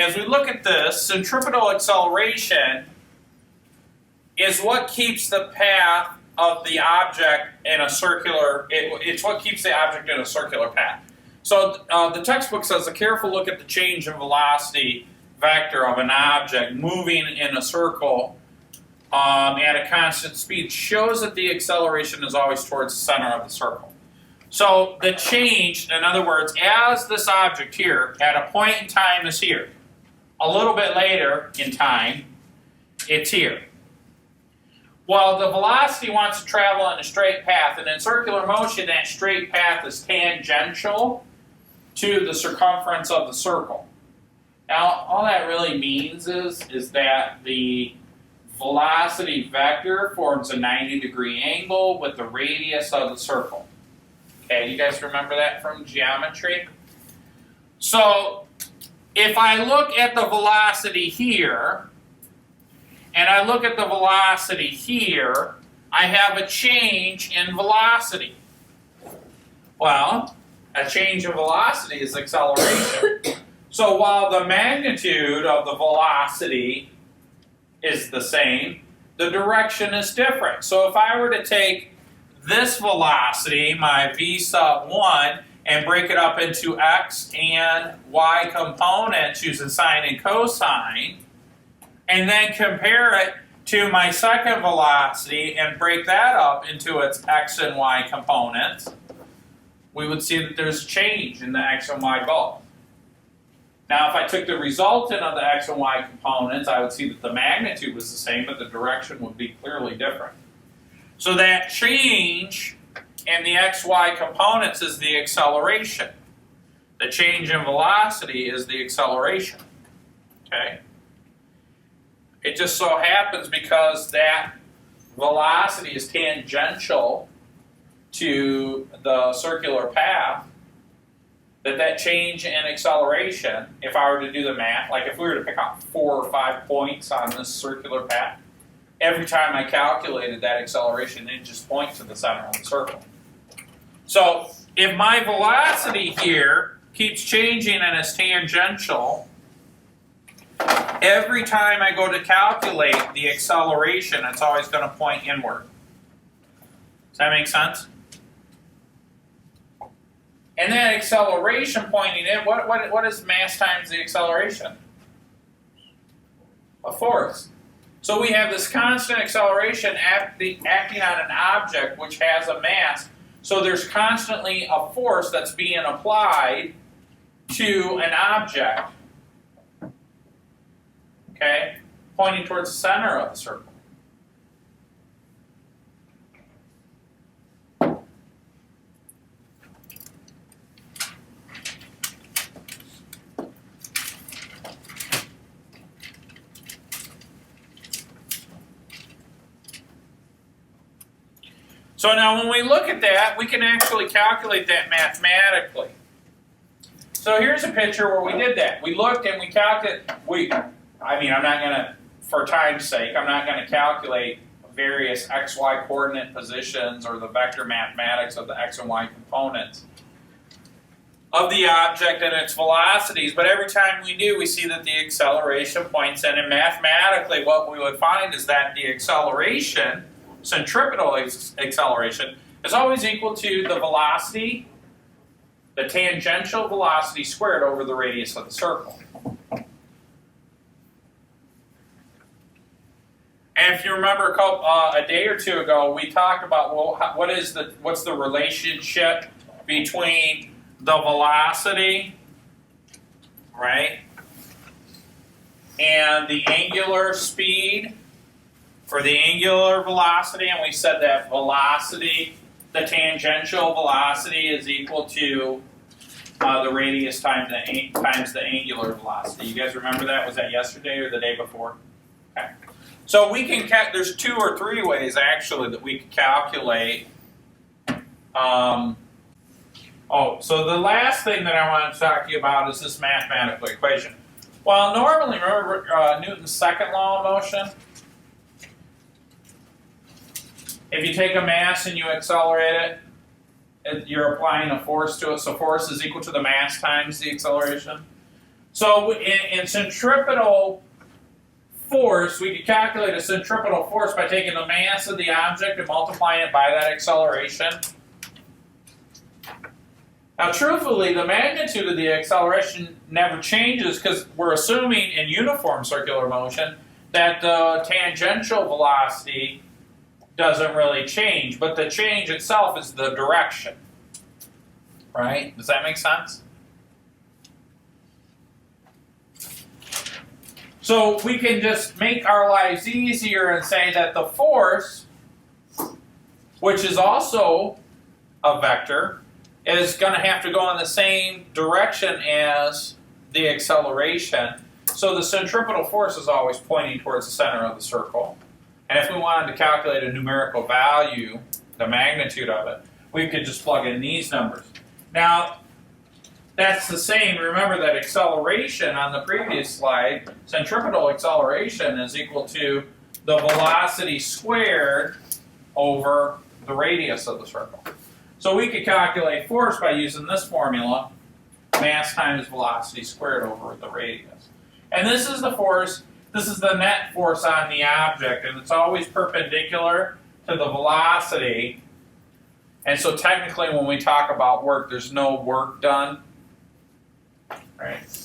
as we look at this, centripetal acceleration is what keeps the path of the object in a circular, it's what keeps the object in a circular path. So the textbook says a careful look at the change in velocity vector of an object moving in a circle at a constant speed shows that the acceleration is always towards the center of the circle. So the change, in other words, as this object here at a point in time is here, a little bit later in time, it's here. Well, the velocity wants to travel in a straight path, and in circular motion, that straight path is tangential to the circumference of the circle. Now, all that really means is that the velocity vector forms a 90-degree angle with the radius of the circle. Okay, you guys remember that from geometry? So, if I look at the velocity here, and I look at the velocity here, I have a change in velocity. Well, a change in velocity is acceleration. So while the magnitude of the velocity is the same, the direction is different. So if I were to take this velocity, my v sub 1, and break it up into x and y components using sine and cosine, and then compare it to my second velocity and break that up into its x and y components, we would see that there's change in the x and y both. Now, if I took the resultant of the x and y components, I would see that the magnitude was the same, but the direction would be clearly different. So that change in the xy components is the acceleration. The change in velocity is the acceleration. Okay? It just so happens because that velocity is tangential to the circular path, that change in acceleration, if I were to do the math, like if we were to pick out 4 or 5 points on this circular path, every time I calculated that acceleration, it just points to the center of the circle. So if my velocity here keeps changing and is tangential, every time I go to calculate the acceleration, it's always going to point inward. Does that make sense? And that acceleration pointing in, what is mass times the acceleration? A force. So we have this constant acceleration acting on an object which has a mass. So there's constantly a force that's being applied to an object, okay, pointing towards the center of the circle. So now when we look at that, we can actually calculate that mathematically. So here's a picture where we did that. We looked and we calculated, I'm not going to, for time's sake, I'm not going to calculate various xy coordinate positions or the vector mathematics of the x and y components of the object and its velocities, but every time we do, we see that the acceleration points in, and mathematically what we would find is that the acceleration, centripetal acceleration, is always equal to the velocity, the tangential velocity squared over the radius of the circle. And if you remember a day or two ago, we talked about, well, what's the relationship between the velocity, right, and the angular speed, or the angular velocity, and we said that velocity, the tangential velocity, is equal to the radius times the angular velocity. You guys remember that? Was that yesterday or the day before? Okay. So we can there's 2 or 3 ways actually that we can calculate. So the last thing that I want to talk to you about is this mathematical equation. Well, normally, remember Newton's second law of motion? If you take a mass and you accelerate it, you're applying a force to it, so force is equal to the mass times the acceleration. So in centripetal force, we could calculate a centripetal force by taking the mass of the object and multiplying it by that acceleration. Now, truthfully, the magnitude of the acceleration never changes because we're assuming in uniform circular motion that the tangential velocity doesn't really change, but the change itself is the direction. Right? Does that make sense? So we can just make our lives easier and say that the force, which is also a vector, is going to have to go in the same direction as the acceleration. So the centripetal force is always pointing towards the center of the circle. And if we wanted to calculate a numerical value, the magnitude of it, we could just plug in these numbers. Now, that's the same. Remember that acceleration on the previous slide, centripetal acceleration is equal to the velocity squared over the radius of the circle. So we could calculate force by using this formula, mass times velocity squared over the radius. And this is the force, this is the net force on the object, and it's always perpendicular to the velocity. And so technically when we talk about work, there's no work done. Right?